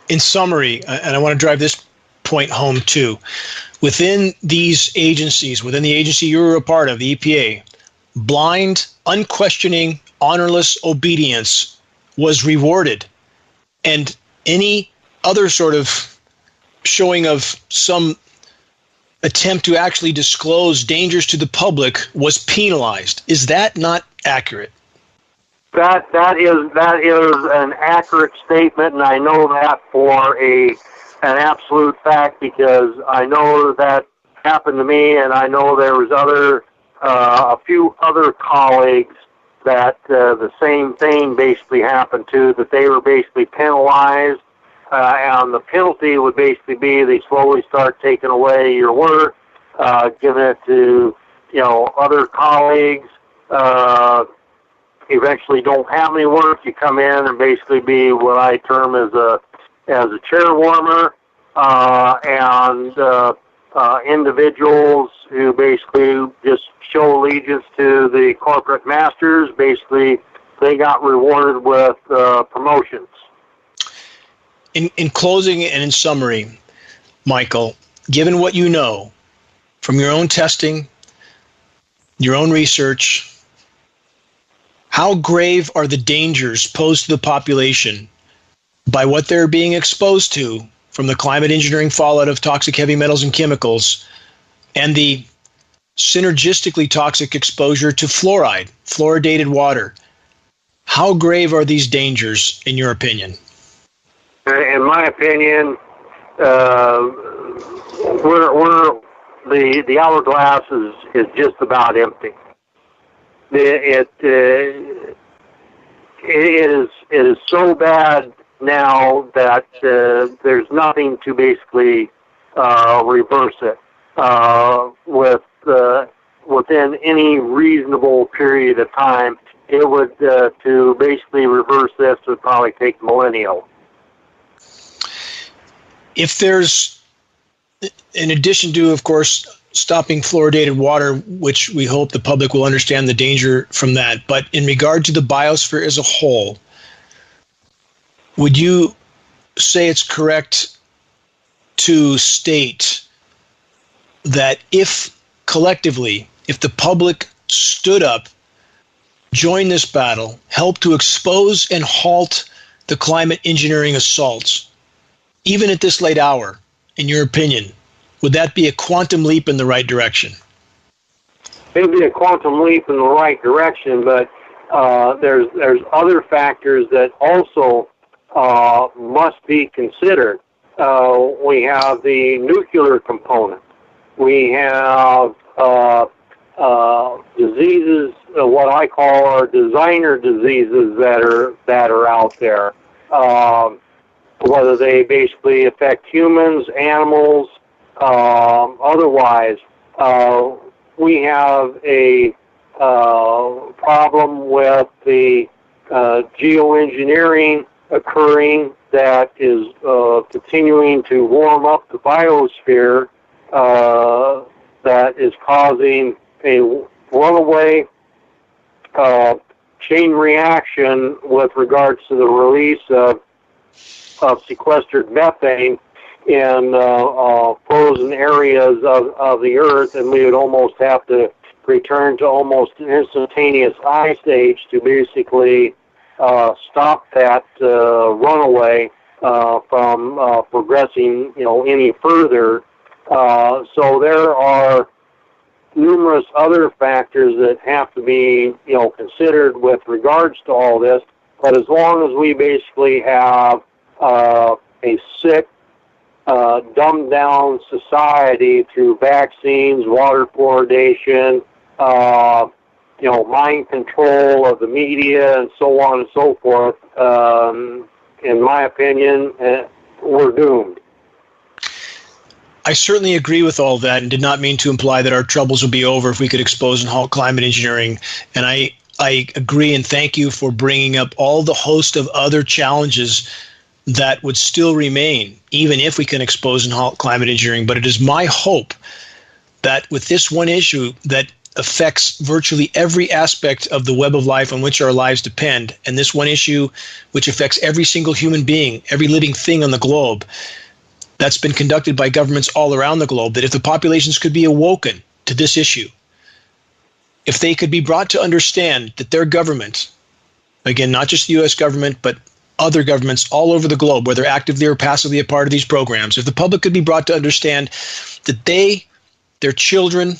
In summary, and I want to drive this point home too, within these agencies, within the agency you were a part of, the EPA, blind, unquestioning, honorless obedience was rewarded. And any other sort of showing of some attempt to actually disclose dangers to the public was penalized. Is that not accurate? That is an accurate statement, and I know that for an absolute fact, because I know that happened to me, and I know there was a few other colleagues that the same thing basically happened to, that they were basically penalized, and the penalty would basically be they slowly start taking away your work, giving it to other colleagues. Eventually don't have any work. You come in and basically be what I term as a chair warmer, and individuals who basically just show allegiance to the corporate masters. Basically, they got rewarded with promotions. In closing and in summary, Michael, given what you know from your own testing, your own research, how grave are the dangers posed to the population by what they're being exposed to from the climate engineering fallout of toxic heavy metals and chemicals, and the synergistically toxic exposure to fluoride, fluoridated water? How grave are these dangers, in your opinion? In my opinion, the hourglass is just about empty. It is so bad now that there's nothing to basically reverse it within any reasonable period of time. It would to basically reverse this would probably take millennia. If there's, in addition to, of course, stopping fluoridated water, which we hope the public will understand the danger from that, but in regard to the biosphere as a whole, would you say it's correct to state that if collectively, if the public stood up, joined this battle, helped to expose and halt the climate engineering assaults, even at this late hour, in your opinion, would that be a quantum leap in the right direction? It would be a quantum leap in the right direction, but there's other factors that also must be considered. We have the nuclear component. We have diseases, what I call are designer diseases that are out there. Whether they basically affect humans, animals, otherwise. We have a problem with the geoengineering occurring that is continuing to warm up the biosphere, that is causing a runaway chain reaction with regards to the release of sequestered methane in frozen areas of the earth, and we would almost have to return to almost an instantaneous ice age to basically stop that runaway from progressing any further. So there are numerous other factors that have to be considered with regards to all this, but as long as we basically have a sick, dumbed down society through vaccines, water fluoridation, mind control of the media, and so on and so forth, in my opinion, we're doomed. I certainly agree with all that, and did not mean to imply that our troubles would be over if we could expose and halt climate engineering. And I agree and thank you for bringing up all the host of other challenges that would still remain, even if we can expose and halt climate engineering. But it is my hope that with this one issue that affects virtually every aspect of the web of life on which our lives depend, and this one issue which affects every single human being, every living thing on the globe, that's been conducted by governments all around the globe, that if the populations could be awoken to this issue, if they could be brought to understand that their government, again, not just the US government, but other governments all over the globe, whether actively or passively a part of these programs, if the public could be brought to understand that their children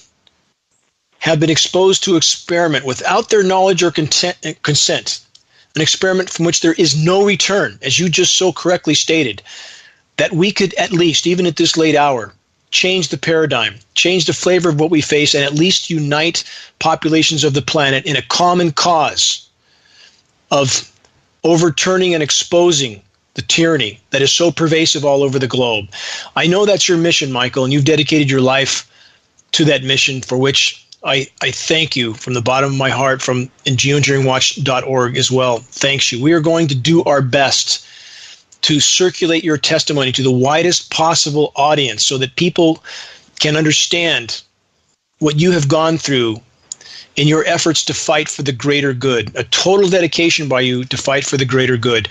have been exposed to experiment without their knowledge or consent, an experiment from which there is no return, as you just so correctly stated, that we could at least, even at this late hour, change the paradigm, change the flavor of what we face, and at least unite populations of the planet in a common cause of overturning and exposing the tyranny that is so pervasive all over the globe. I know that's your mission, Michael, and you've dedicated your life to that mission, for which I thank you from the bottom of my heart, from geoengineeringwatch.org as well. Thanks you. We are going to do our best to circulate your testimony to the widest possible audience so that people can understand what you have gone through in your efforts to fight for the greater good, a total dedication by you to fight for the greater good.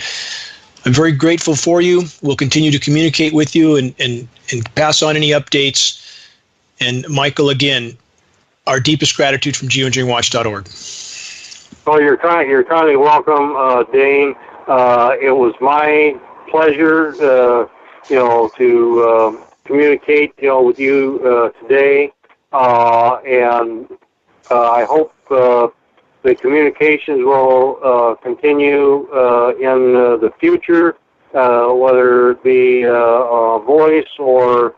I'm very grateful for you. We'll continue to communicate with you and pass on any updates. And Michael, again, our deepest gratitude from geoengineeringwatch.org. Well, you're kindly welcome, Dane. It was my pleasure, to communicate, with you today, and I hope the communications will continue in the future, whether it be voice or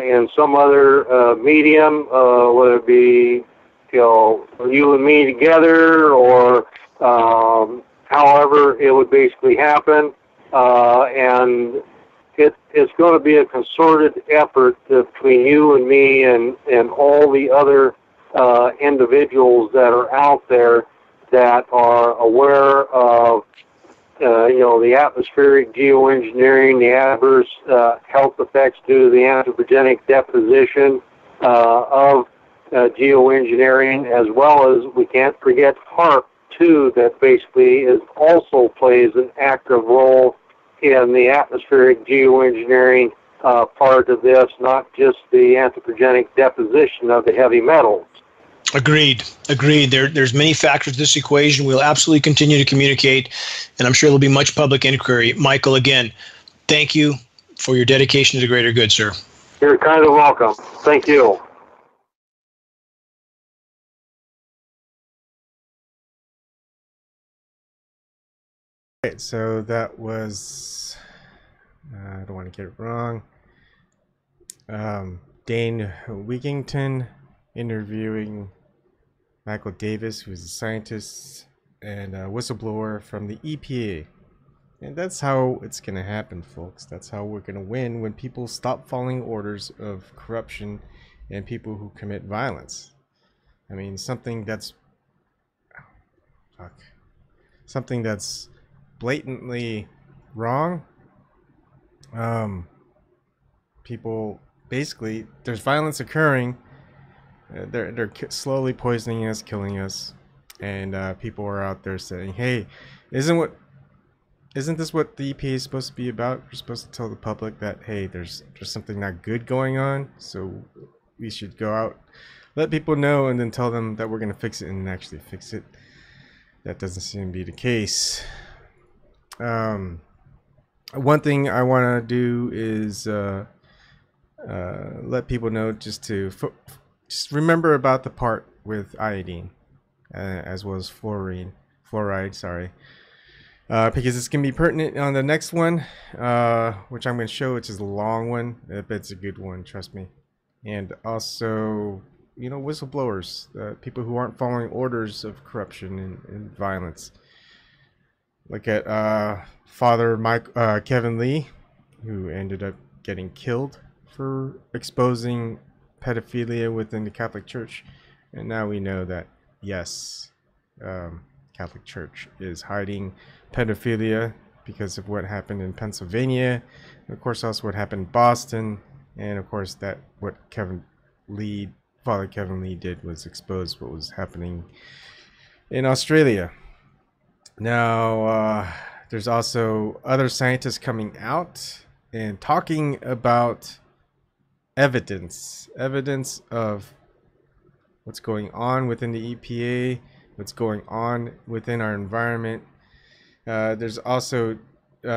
in some other medium, whether it be you and me together, or however it would basically happen. And it's going to be a concerted effort between you and me and all the other individuals that are out there that are aware of the atmospheric geoengineering, the adverse health effects due to the anthropogenic deposition of geoengineering, as well as we can't forget HARP too, that basically also plays an active role in the atmospheric geoengineering part of this, not just the anthropogenic deposition of the heavy metals. Agreed. There's many factors to this equation. We'll absolutely continue to communicate, and I'm sure there'll be much public inquiry. Michael, again, thank you for your dedication to the greater good, sir. You're kind of welcome. Thank you. Right, so that was, I don't want to get it wrong, Dane Wigington interviewing Michael Davis, who's a scientist and a whistleblower from the EPA. And that's how it's going to happen, folks. That's how we're going to win, when people stop following orders of corruption and people who commit violence. I mean, something that's blatantly wrong. People, basically, there's violence occurring. They're slowly poisoning us, killing us, and people are out there saying, "Hey, isn't this what the EPA is supposed to be about? We're supposed to tell the public that, hey, there's something not good going on, so we should go out, let people know, and then tell them that we're gonna fix it and actually fix it." That doesn't seem to be the case. One thing I want to do is let people know just remember about the part with iodine, as well as fluoride, sorry, because it's going to be pertinent on the next one, which I'm going to show, which is a long one, but it's a good one, trust me. And also, whistleblowers, people who aren't following orders of corruption and violence. Look at Father Kevin Lee, who ended up getting killed for exposing pedophilia within the Catholic Church. And now we know that, yes, Catholic Church is hiding pedophilia because of what happened in Pennsylvania, and of course also what happened in Boston, and of course that what Father Kevin Lee did was expose what was happening in Australia. Now, there's also other scientists coming out and talking about evidence of what's going on within the EPA, what's going on within our environment. There's also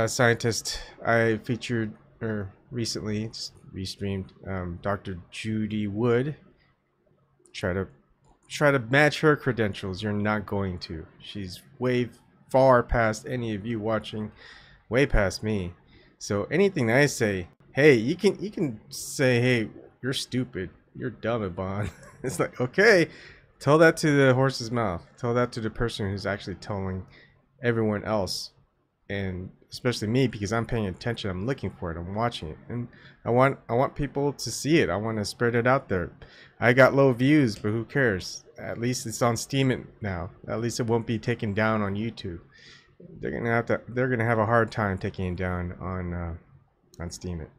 scientists I featured recently, just restreamed, Dr. Judy Wood. Try to match her credentials. You're not going to. She's way far past any of you watching, way past me. So anything that I say, hey, you can say, hey, you're stupid, you're dumb, Ebon. It's like, okay, tell that to the horse's mouth. Tell that to the person who's actually telling everyone else, and especially me, because I'm paying attention. I'm looking for it. I'm watching it, and I want people to see it. I want to spread it out there. I got low views, but who cares? At least it's on Steemit now. At least it won't be taken down on YouTube. They're gonna have a hard time taking it down on Steemit.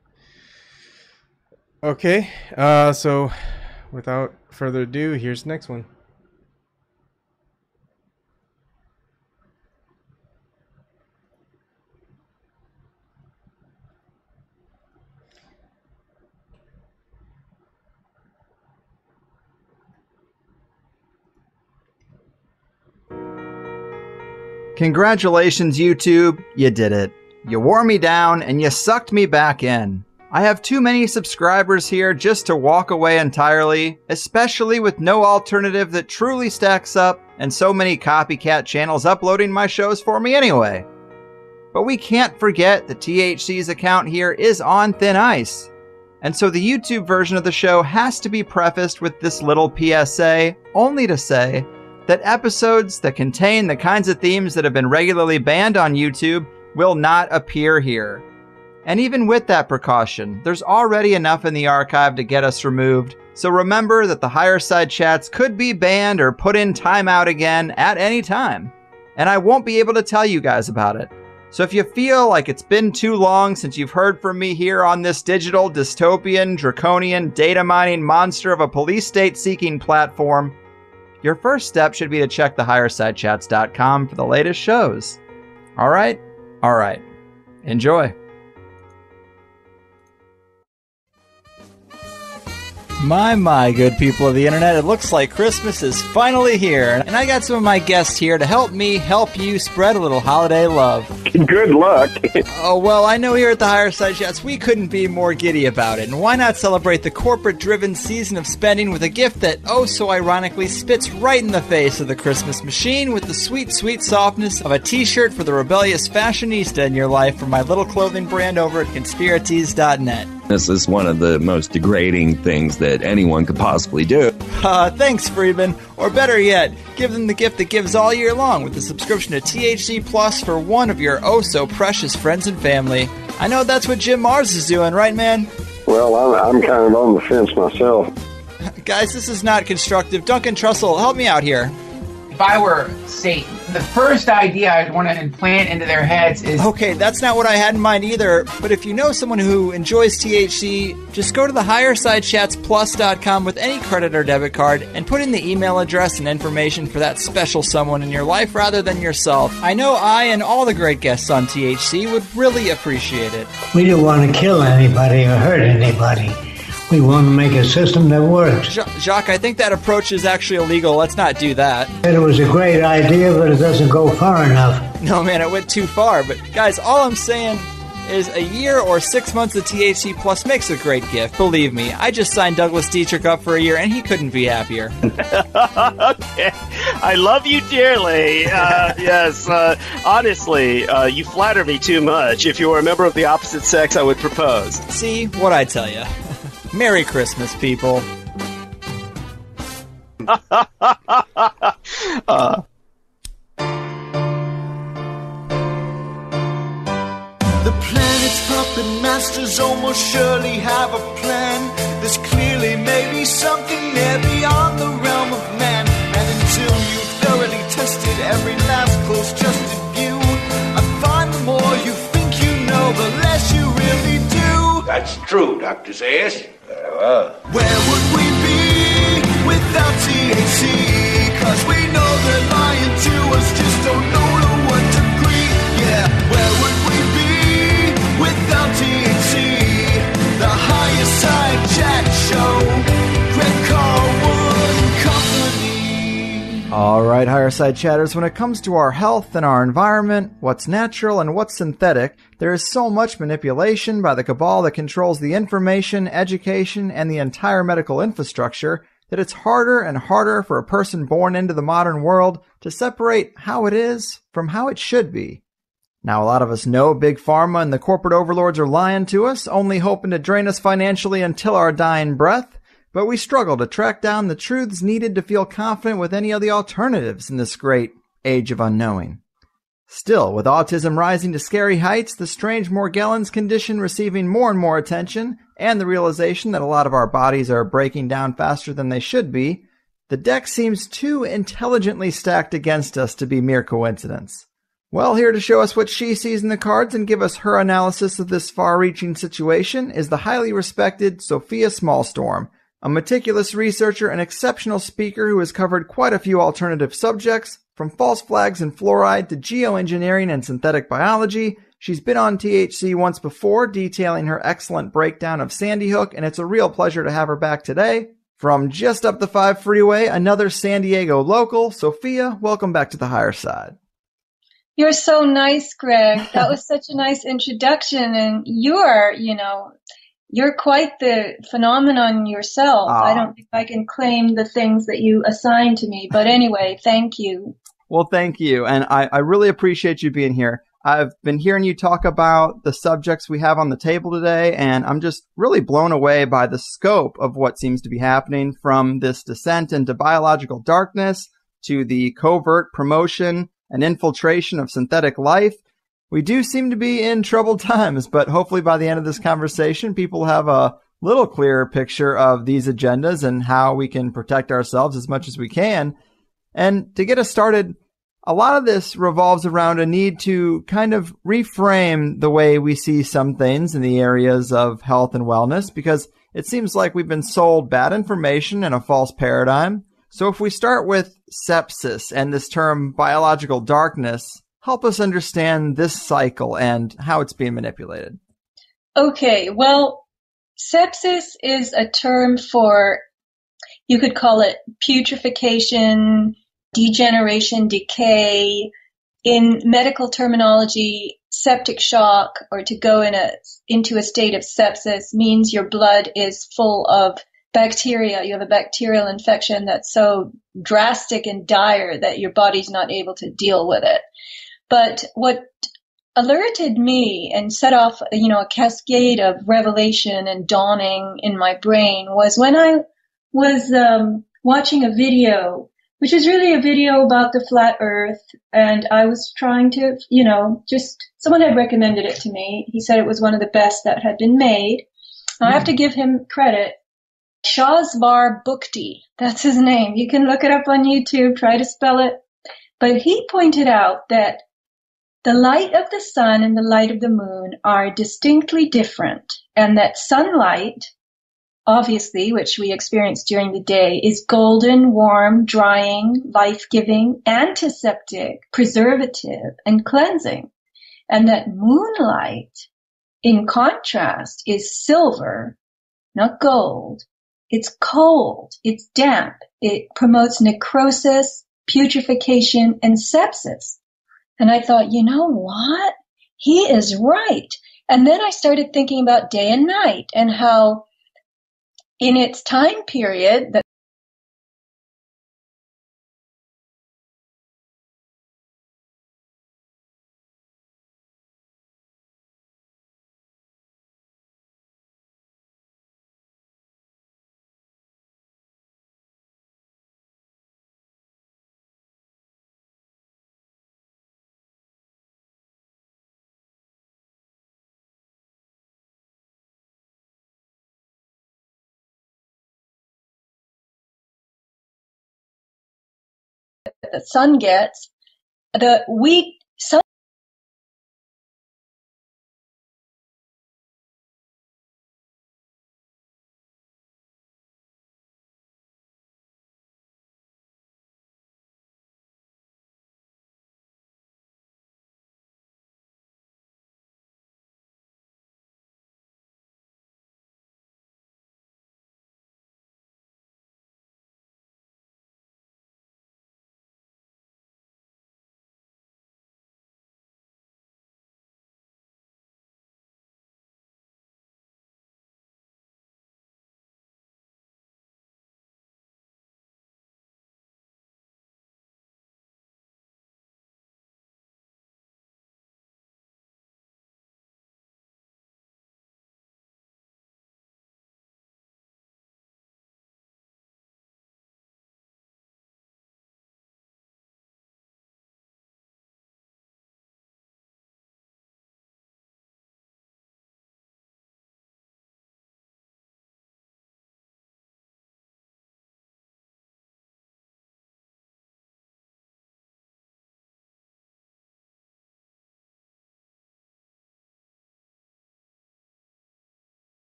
Okay, so without further ado, here's the next one. Congratulations, YouTube. You did it. You wore me down and you sucked me back in. I have too many subscribers here just to walk away entirely, especially with no alternative that truly stacks up and so many copycat channels uploading my shows for me anyway. But we can't forget that THC's account here is on thin ice. And so the YouTube version of the show has to be prefaced with this little PSA, only to say that episodes that contain the kinds of themes that have been regularly banned on YouTube will not appear here. And even with that precaution, there's already enough in the archive to get us removed, so remember that the Higher Side Chats could be banned or put in timeout again at any time. And I won't be able to tell you guys about it. So if you feel like it's been too long since you've heard from me here on this digital, dystopian, draconian, data mining monster of a police state seeking platform, your first step should be to check TheHighersideChats.com for the latest shows. All right? All right. Enjoy. My, good people of the internet, it looks like Christmas is finally here, and I got some of my guests here to help me help you spread a little holiday love. Good luck. Oh, well, I know here at the Higher Side Chats we couldn't be more giddy about it, and why not celebrate the corporate-driven season of spending with a gift that, oh so ironically, spits right in the face of the Christmas machine with the sweet, sweet softness of a t-shirt for the rebellious fashionista in your life from my little clothing brand over at Conspiratees.net. This is one of the most degrading things that anyone could possibly do. Thanks, Freeman. Or better yet, give them the gift that gives all year long with a subscription to THC Plus for one of your oh-so-precious friends and family. I know that's what Jim Mars is doing, right, man? Well, I'm kind of on the fence myself. Guys, this is not constructive. Duncan Trussell, help me out here. If I were Satan, the first idea I'd want to implant into their heads is... Okay, that's not what I had in mind either, but if you know someone who enjoys THC, just go to the HighersideChatsPlus.com with any credit or debit card and put in the email address and information for that special someone in your life rather than yourself. I know I and all the great guests on THC would really appreciate it. We don't want to kill anybody or hurt anybody. We want to make a system that works. Jacques, I think that approach is actually illegal. Let's not do that. It was a great idea, but it doesn't go far enough. No, man, it went too far. But, guys, all I'm saying is a year or 6 months of THC Plus makes a great gift. Believe me, I just signed Douglas Dietrich up for a year, and he couldn't be happier. Okay. I love you dearly. Yes, honestly, you flatter me too much. If you were a member of the opposite sex, I would propose. See, what I tell you. Merry Christmas, people. The planet's puppet masters almost surely have a plan. There's clearly maybe something there beyond the realm of man. And until you've thoroughly tested every last close-trusted view, I find the more you true, Dr. Zayas. Very well. Where would we be without THC? 'Cause we know they're lying to us, just don't know to what degree. Yeah, where would we be without THC? The Higher Side Chat Show, Greg Carwood and Company. All right, Higher Side Chatters, when it comes to our health and our environment, what's natural and what's synthetic, there is so much manipulation by the cabal that controls the information, education, and the entire medical infrastructure that it's harder and harder for a person born into the modern world to separate how it is from how it should be. Now, a lot of us know Big Pharma and the corporate overlords are lying to us, only hoping to drain us financially until our dying breath, but we struggle to track down the truths needed to feel confident with any of the alternatives in this great age of unknowing. Still, with autism rising to scary heights, the strange Morgellons condition receiving more and more attention, and the realization that a lot of our bodies are breaking down faster than they should be, the deck seems too intelligently stacked against us to be mere coincidence. Well, here to show us what she sees in the cards and give us her analysis of this far-reaching situation is the highly respected Sofia Smallstorm, a meticulous researcher and exceptional speaker who has covered quite a few alternative subjects, from false flags and fluoride to geoengineering and synthetic biology. She's been on THC once before, detailing her excellent breakdown of Sandy Hook, and it's a real pleasure to have her back today. From just up the 5 freeway, another San Diego local, Sofia, welcome back to the Higher Side. You're so nice, Greg. That was such a nice introduction, and you're quite the phenomenon yourself. I don't think I can claim the things that you assigned to me, but anyway, thank you. Well, thank you, and I really appreciate you being here. I've been hearing you talk about the subjects we have on the table today, and I'm just really blown away by the scope of what seems to be happening, from this descent into biological darkness to the covert promotion and infiltration of synthetic life. We do seem to be in troubled times, but hopefully by the end of this conversation, people have a little clearer picture of these agendas and how we can protect ourselves as much as we can. And to get us started, a lot of this revolves around a need to kind of reframe the way we see some things in the areas of health and wellness, because it seems like we've been sold bad information and a false paradigm. So if we start with sepsis and this term biological darkness, help us understand this cycle and how it's being manipulated. Okay, well, sepsis is a term for, you could call it putrefaction, degeneration, decay. In medical terminology, septic shock, or to go into a state of sepsis, means your blood is full of bacteria. You have a bacterial infection that's so drastic and dire that your body's not able to deal with it. But what alerted me and set off, a cascade of revelation and dawning in my brain was when I was watching a video, which is really a video about the flat earth. And I was trying to, someone had recommended it to me. He said it was one of the best that had been made. I have to give him credit. Shazvar Bukti, that's his name. You can look it up on YouTube, try to spell it. But he pointed out that the light of the sun and the light of the moon are distinctly different, and that sunlight, obviously, which we experience during the day, is golden, warm, drying, life-giving, antiseptic, preservative, and cleansing. And that moonlight, in contrast, is silver, not gold. It's cold, it's damp, it promotes necrosis, putrefaction, and sepsis. And I thought, you know what? He is right. And then I started thinking about day and night and how in its time period that the sun gets,